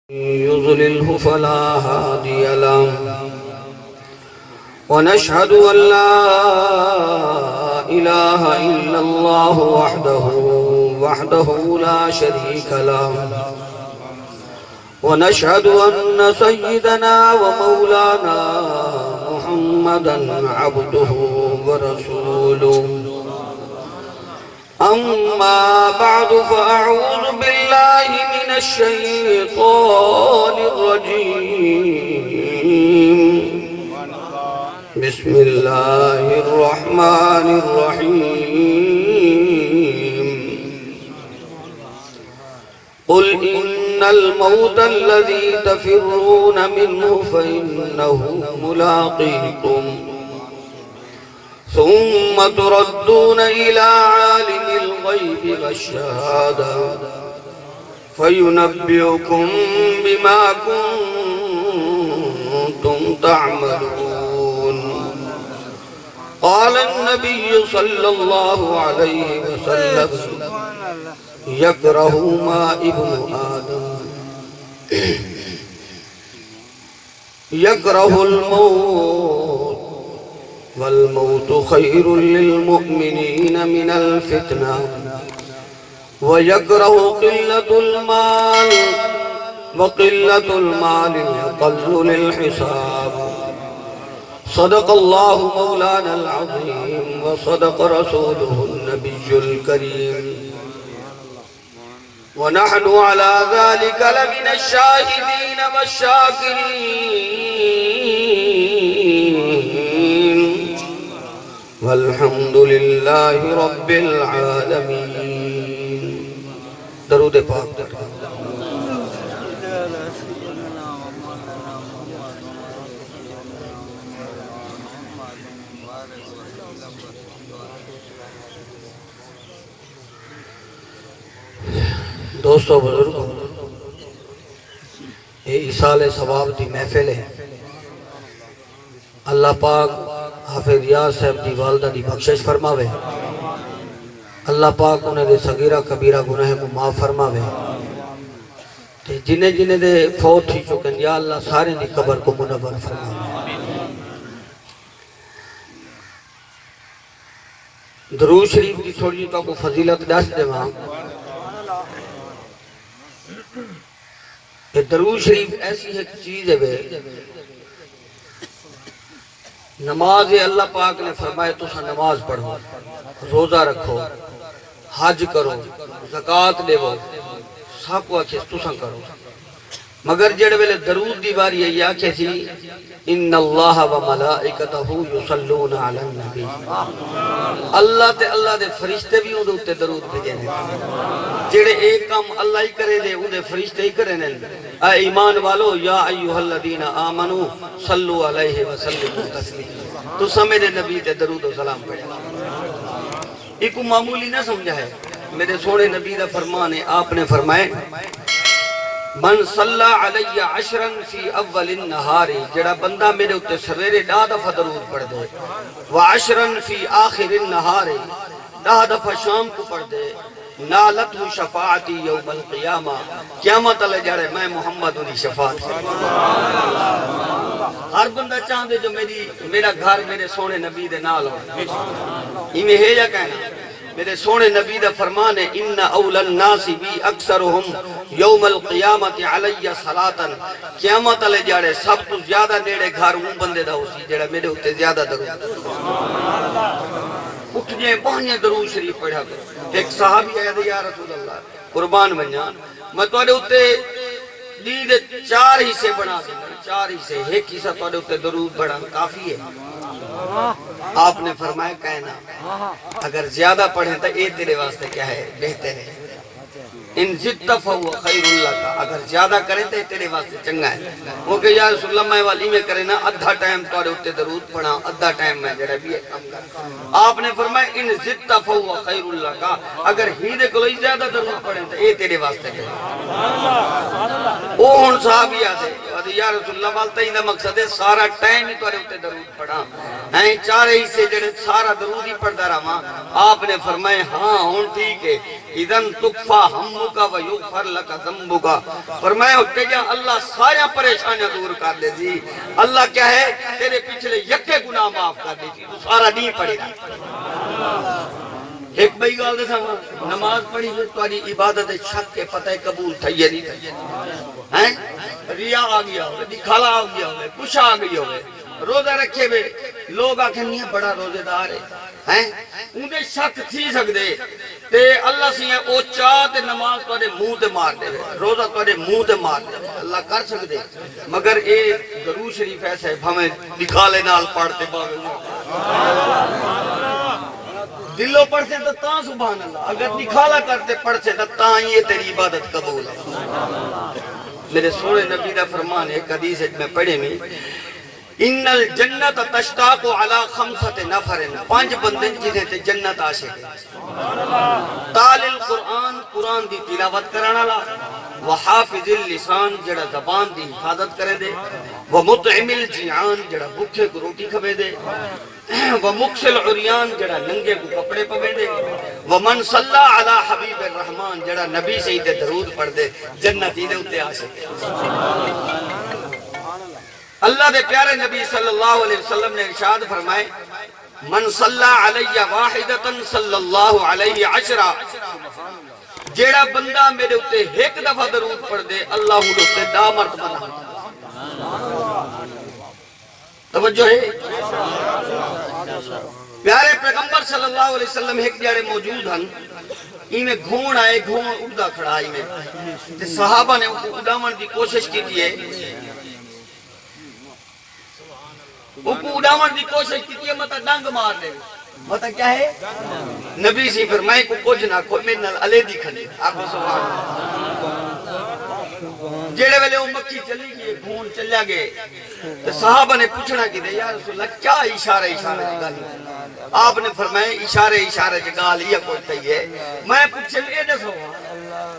يضلله فلا هادي له ونشهد أن لا إله إلا الله وحده لا شريك له ونشهد أن سيدنا ومولانا محمدا عبده ورسوله أما بعد فأعوذ بالله من الشيطان الرجيم بسم الله الرحمن الرحيم قل إن الموت الذي تفرون منه فإنه ملاقيكم ثم تردون إلى عالم الغيب والشهادة فينبئكم بما كنتم تعملون. قال النبي صلى الله عليه وسلم يكره ما ابن آدم يكره الموت والموت خير للمؤمنين من الفتنة ويكره قلة المال وقلة المال يقل للحساب. صدق الله مولانا العظيم وصدق رسوله النبي الكريم ونحن على ذلك لمن الشاهدين والشاكرين والحمد لله رب العالمين. درود پاک دوستو بزرگوں، یہ ایصال ثواب دی محفل ہے. اللہ پاک حافظ ریاض صاحب دی والدہ دی بخشش فرماوے. اللہ پاک انہیں دے صغیرہ کبیرہ گناہ کو معاف فرماوے. جنہیں جنہیں دے فوت ہی چکن یا اللہ سارے دی قبر کو منور فرماوے. درود شریف کی تھوڑی تو کو فضیلت دس دے وہاں. یہ درود شریف ایسی ایک چیز ہے بے نماز اللہ پاک نے فرمائے تو سا نماز پڑھو، روزہ رکھو، حج کرو، زکاة دیو، سب کو اچھے تو سا کرو. مگر جڑ ویلے درود دی باری ہے یا کہ تھی ان اللہ و ملائکتہ یصلون علی النبی. اللہ تے اللہ دے فرشتے بھی اندھے اتے درود بھیجے ہیں. جڑے ایک کام اللہ ہی کرے دے اندھے فرشتے ہی کرے ہیں. اے ایمان والو یا ایوہ الذین آمنو صلو علیہ وسلم تسلیم. تو سمیدے نبی تے درود و سلام پڑھے. ایک معمولی نہ سمجھا ہے. میرے سونے نبی دا فرمان ہے. آپ نے فرمائے من صلی علی عشرن فی اول النہار، جڑا بندہ میرے اتے سویرے 10 دفعہ درود پڑھ دے، وعشرن فی آخر النہار 10 دفعہ شام کو پڑھ دے، نالتہ شفاعتی یوم القیامہ، قیامت اللہ جڑے میں محمد انہی شفاعت. ہر بندہ چاہتے جو میرا گھر میرے سونے نبی دے نال ہو. ایمیں ہے یا کہنا میرے سونے نبی دا فرمان ہے ان اول الناس بی اکثرہم یوم القیامت علی صلاةً. قیامت علی جاڑے سب تو زیادہ نیڑے گھر ہوں بندے دا ہوسی جڑا میرے ہوتے زیادہ درود اٹھنے بہنے درود شریف پڑھا کرو. ایک صحابی آیا دے یا رسول اللہ قربان بنجان میں توڑے ہوتے دید 4 حصے بنا دینا. 4 حصے ایک حصہ توڑے ہوتے درود بڑھا کافی ہے. آپ نے فرمایا کہنا اگر زیادہ پڑھیں تو یہ تیرے واسطے کیا ہے بہتر ہے. ان زدت فہو خیر اللہ کا، اگر زیادہ کریں تو تیرے واسطے چنگا ہے. وہ کہ یا رسول اللہ میں والی میں کرے نا ادھا ٹائم توڑے ہوتے درود پڑھا، ادھا ٹائم میں جڑا بھی ہے کم کر. آپ نے فرمایا ان زدت فہو خیر اللہ کا، اگر ہی دے کوئی زیادہ درود پڑھیں تو یہ تیرے واسطے کیا ہے. وہ ہن صحابی آدھے یا رسول اللہ والتا ہی دا مقصد ہے سارا ٹائم ہی توڑے ہوتے درود پڑھا. ہیں چارے حصے جڑے سارا درود ہی پڑھدا رہا. آپ نے فرمائے ہاں ہون ٹھیک ہے. اذن تکفا ہمک و یغفر لک ذنبک. فرمایا اٹھے جا اللہ سارے پریشانیاں دور کر دے جی. اللہ کیا ہے تیرے پچھلے یکے گناہ معاف کر دے جی. تو سارا نہیں پڑھے گا. ایک بھائی گال دے ساں نماز پڑھی ہوئے تاری عبادت شک کے پتہ قبول تھئی نہیں تھئی ہیں. ریا آ گیا ہوئے, دکھالا آ گیا ہوئے, کچھ آ گئی ہوئے, روزہ رکھے ہوئے لوگ آکھیں نہیں بڑا روزے دار ہے اندے شک تھی سکدے تے اللہ سی او چاہ تے نماز تواڈے منہ تے مار دے, روزہ تواڈے منہ تے مار دے. اللہ کر سکدے مگر اے درود شریف ایسا ہے بھویں دکھالے نال پڑھتے باوے دلوں پڑھتے تو تاں سبحان اللہ, اگر دکھالا کرتے پڑھتے تو تاں یہ تیری عبادت قبول ہے. میرے سونے نبی دا فرمان ایک حدیث میں پڑھے میں ان الجنت تشتاق علی خمسۃ نفر, 5 بندے جنہیں تے جنت عاشق ہے. تال القرآن, قرآن دی تلاوت کرانا لا, وحافظ اللسان جڑا زبان دی حفاظت کرے دے, ومطعم الجیعان جڑا بھوکے کو روٹی کھوے دے, ومکس العریان جڑا ننگے کو کپڑے پوے دے, ومن صلی علی حبیب الرحمن جڑا نبی سے دے درود پڑھ دے جنتی دے اتے عاشق ہے. اللہ دے پیارے نبی صلی اللہ علیہ وسلم نے ارشاد فرمائے من صلی علی واحدتا صلی اللہ علیہ عشرہ, جیڑا بندہ میرے اتے ایک دفعہ درود پڑھ دے اللہ اتے 10 مرتبہ نہ. توجہ ہے پیارے پیغمبر صلی اللہ علیہ وسلم ایک جڑے موجود ہیں میں گھون آئے, گھون اڑدا کھڑا آئی میں صحابہ نے اڑاون کی کوشش کی ہے, اڑاون کی کوشش کی ہے مطلب ڈنگ مار دے. مطلب کیا ہے نبی سی فرمائے کو کچھ نہ کوئی میرے نال علیحدی کھڑے. آپ سبحان جیڑے ویلے وہ مکھی چلی گئی گھون چلیا گئے تو صحابہ نے پوچھنا کہ دے یا رسول اللہ کیا اشارہ جگالی. آپ نے فرمائے اشارہ جگالی ہے کوئی تھی ہے. میں پوچھے لئے دسو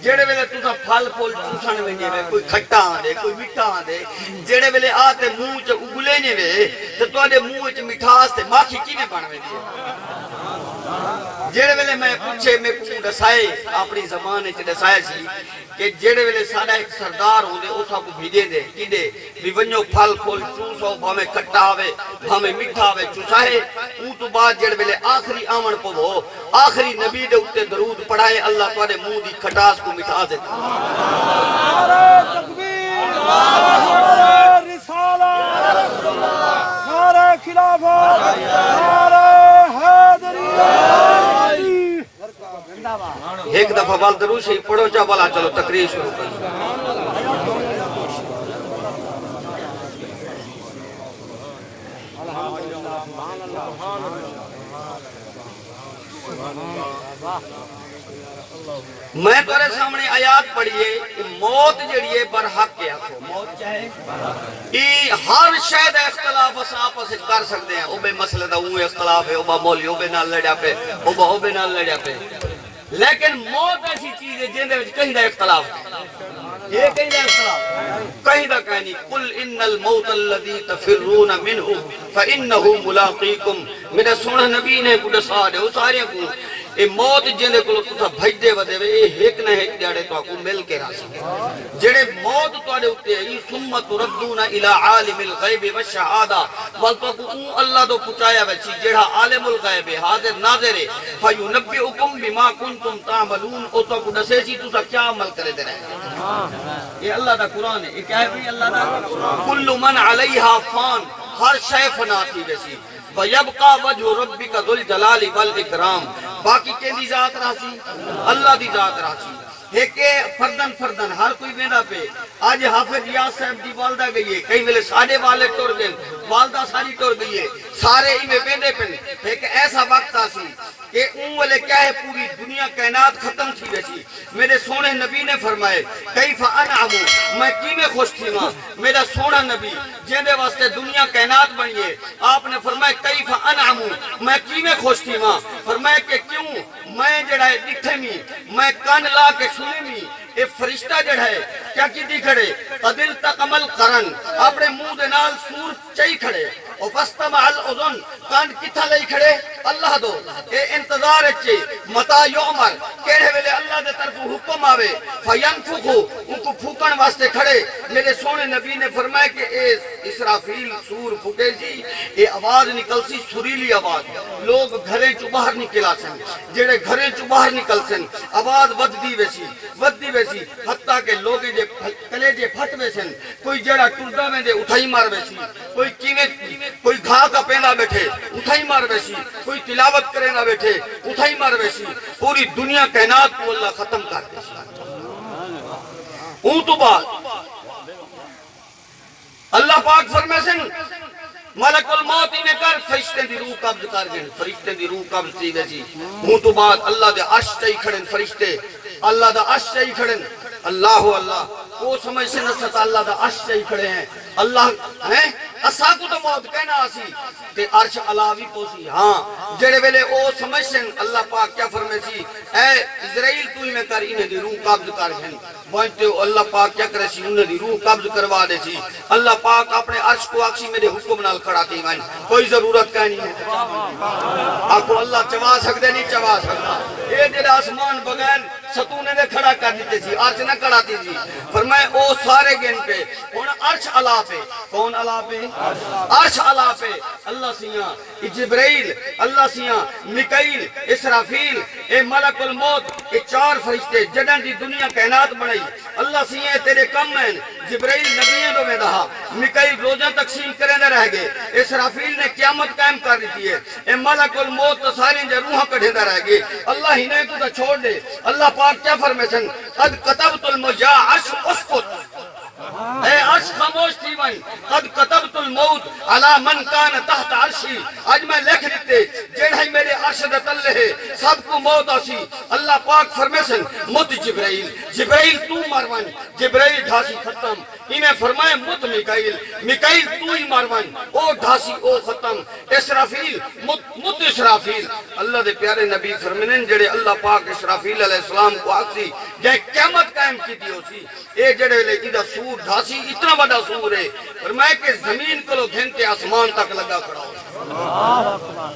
جیڑے ویلے تُسا پھل پھول چوسن ویندے وے, کوئی کھٹا آندے کوئی میٹھا آندے, جیڑے ویلے آتے منہ چ اگلے نے وے تے تواڈے منہ وچ مٹھاس تے ماکھی کیویں بن ویندی ہے. جیڑے ویلے میں پوچھے میں کو دسائے اپنی زبان وچ دسایا سی کہ جیڑے ویلے ساڈا ایک سردار ہوندے او سب بھیجے دے کیندے بھی ونجو پھل پھول چوسو بھاویں کھٹا ہوے بھاویں میٹھا ہوے چوسائے. اون تو بعد جیڑے ویلے آخری آمن پوو آخری نبی دے اوتے درود پڑھائے اللہ تواڈے منہ دی کھٹاس کو مٹھا دے. نعرہ تکبیر, نعرہ رسالت, نعرہ خلافت, نعرہ حیدری. ایک دفعہ بال درود شریف پڑھو چا بالا چلو تقریر شروع کرو. میں تورے سامنے آیات پڑھئے موت جڑیے برحق کے آکھو. موت چاہے ای ہر شاید اختلاف اس آپس کر سکتے ہیں. او بے مسئلہ دا اوہ اختلاف ہے, او با مولی او بے نال لڑیا پہ, او با او بے نال لڑیا پہ, لیکن موت ایسی چیز ہے جن دے وچ کہیں دا اختلاف یہ کہیں دا اختلاف کہیں دا کہیں نہیں. قل ان الموت الذی تفرون منہ فانہ ملاقیکم. میرے سونا نبی نے کو دسا دے او سارے کو اے موت جندے کو تسا بھج دے ودے وے ایک نہ ایک دیاڑے تو کو مل کے راسی جڑے موت تواڈے اوتے ای ثم تردون الی عالم الغیب والشہادہ ول تو کو اللہ تو پچایا وچ جڑا عالم الغیب ہے حاضر ناظر ہے فینبئکم بما کنتم تعملون. او تو کو دسے سی تسا کیا عمل کرے دے رہے. یہ اللہ دا قرآن ہے. یہ کیا ہے بھئی اللہ دا کل من علیہا فان, ہر شے فنا تھی ویسی. وَيَبْقَى وَجْهُ رَبِّكَ ذُو الْجَلَالِ وَالْإِكْرَامِ. باقی کے دی ذات راسی اللہ دی ذات راسی ہے کہ فردن ہر کوئی ویندہ پہ. آج حافظ ریاض صاحب دی والدہ گئی ہے, کئی ویلے ساڑے والے ٹور گئے, والدہ ساری ٹور گئی ہے, سارے ہی میں ویندے پہ. ایک ایسا وقت آسی کہ اون والے کیا ہے پوری دنیا کائنات ختم تھی ویسی. میرے سونے نبی نے فرمائے کیف انعمو, میں کیویں خوش تھی ماں. میرا سونا نبی جن دے واسطے دنیا کائنات بنیے آپ نے فرمائے کیف انعمو, میں کیویں خوش تھی ماں. فرمائے کہ کیوں میں جڑا ہے ڈٹھے می میں کان لا کے سنی می اے فرشتہ جڑا ہے کیا کی دی کھڑے قدل تقمل قرن اپنے منہ دے نال سور چئی کھڑے او فاستمع الاذن کان کتھا لئی کھڑے اللہ دو اے انتظار اچے متا یعمر کیڑے ویلے اللہ دے طرف حکم آوے فینفخو ان کو پھوکن واسطے کھڑے میرے سونے نبی نے فرمایا کہ اے اسرافیل سور پھوکے جی اے آواز نکل سی سریلی آواز لوگ گھریں چو باہر نکلا سن جڑے گھریں چو باہر نکل سن آواز ودی ویسی حتیٰ کہ لوگیں جے کلیجے پھٹ ویسن کوئی جڑا ٹردہ میں دے اٹھائی مار ویسی کوئی کیویں کوئی گھا کا پیندا بیٹھے اٹھائی مار ویسی کوئی تلاوت کرے نہ بیٹھے اٹھائی مار ویسی پوری دنیا کائنات کو اللہ ختم کر دے اون تو بعد اللہ پاک فرمائے سن ملک الموت ہی میں کر فرشتے دی روح قبض کر گئے فرشتے دی روح قبض تھی ویسی اون تو بعد اللہ دے عرش تے کھڑن فرشتے اللہ دا عرش تے کھڑن اللہ وہ سمجھ سے نسط اللہ دا عرش تے کھڑے ہیں اللہ ہیں اسا کو تو موت کہنا آسی تے عرش علاوی پوسی ہاں جڑے ویلے او سمجھ سن اللہ پاک کیا فرمے سی اے اسرائیل تو ہی میں کر انہیں دی روح قبض کر گھن بہنتے اللہ پاک کیا کرے سی انہیں دی روح قبض کروا دے سی اللہ پاک اپنے عرش کو آکسی میرے حکم نال کھڑا تھی میں کوئی ضرورت کہنی ہے آپ کو اللہ چوا سکتے نہیں چوا سکتا اے جڑا آسمان بغیر ستونے نے کھڑا کر دیتے سی عرش نہ کھڑا تھی سی فرمائے او سارے گن پہ کون عرش علا پہ کون علا پہ عرش علا پہ اللہ سیاں جبرائیل اللہ سیاں میکائیل اسرافیل اے ملک الموت اے چار فرشتے جڑن دی دنیا کائنات بنائی اللہ سیاں تیرے کم ہیں جبرائیل نبیوں دو میں رہا میکائیل روزہ تقسیم کرے نہ رہ گئے اسرافیل نے قیامت قائم کر دیتی ہے اے ملک الموت تو سارے جو روحاں کڑھے نہ رہ گئے اللہ ہی نے کو تو چھوڑ دے اللہ پاک کیا فرمائے سن قد کتبت المجا عرش اسکت اے عرش خاموش تھی من قد کتبت الموت علی من کان تحت عرشی آج میں لکھ دیتے جڑھائی میرے عرش دے تلے ہے سب کو موت آسی اللہ پاک فرمائے سن مت جبرائیل تو مروان جبرائیل ڈھاسی ختم انہیں فرمائے مت میکائیل تو ہی مروان او ڈھاسی او ختم اسرافیل مت اسرافیل اللہ دے پیارے نبی فرمائے جڑے اللہ پاک اسرافیل علیہ السلام کو آکسی جائے قیامت قائم کی دی ہو سی اے جڑے لے ادھا سور ڈھاسی اتنا بڑا سور ہے فرمائے کہ زمین کو لو گھن کے آسمان تک لگا کھڑا ہو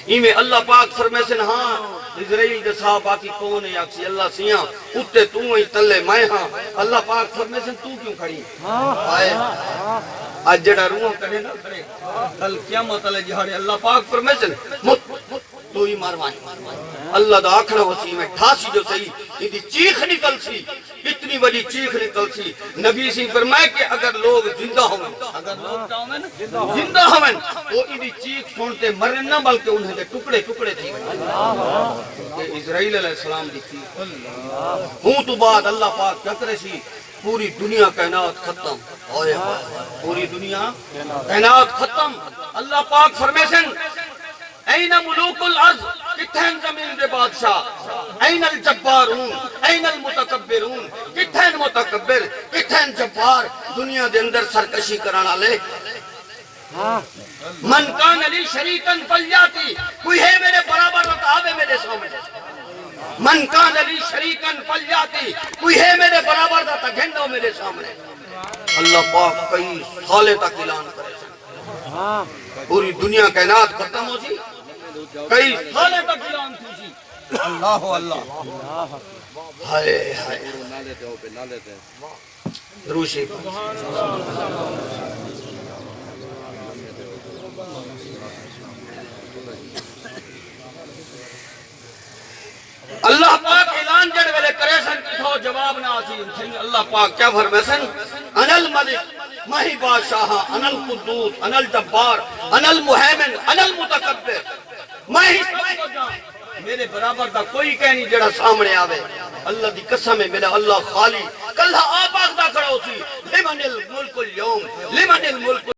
ایمیں اللہ پاک فرمائے سن ہاں اسرائیل دے صاحب باقی کون ہے آکسی اللہ سیاں اتے تو ہی تلے میں ہاں اللہ پاک فرمائے سن تو کیوں کھڑی آئے آج جڑا روح کرے نہ کھڑے کل قیامت علیہ جہارے اللہ پاک فرمائے سن مت تو ہی ماروائیں اللہ دا آکھنا ہو سی میں ٹھاسی جو صحیح یہ چیخ نکل سی اتنی بڑی چیخ نکل سی نبی سی فرمائے کہ اگر لوگ زندہ ہوئیں زندہ ہوئیں وہ انہی چیخ سنتے مرن نہ بلکہ انہیں دے ٹکڑے تھی اسرائیل علیہ السلام دی تھی ہوں تو بعد اللہ پاک کیا کرے سی پوری دنیا کائنات ختم پوری دنیا کائنات ختم اللہ پاک فرمائے سن این ملوک الارض کتھین زمین دے بادشاہ این الجبارون این المتکبرون کتھین متکبر کتھین جبار دنیا دے اندر سرکشی کرانا لے من کان علی شریکن فلیاتی کوئی ہے میرے برابر رتعاوے میرے سامنے من کان علی شریکن فلیاتی کوئی ہے میرے برابر رتع گھنڈو میرے سامنے اللہ پاک کئی سالے تک اعلان کرے پوری دنیا کائنات ختم ہو سی کئی سالے تک اعلان تھی سی اللہ ہائے دروشی اللہ پاک اعلان جڑ ویلے کرے سن کتھو جواب نہ آسی اللہ پاک کیا فرمائے سن انا الملک مہی بادشاہ انا القدوس انا الجبار انا المہیمن انا المتکبر میں ہی سب کو جان میرے برابر دا کوئی کہنی جڑا سامنے آوے اللہ دی قسم ہے میرا اللہ خالی کلہ آپ آخدہ کھڑا ہو سی لمن الملک اليوم لمن الملک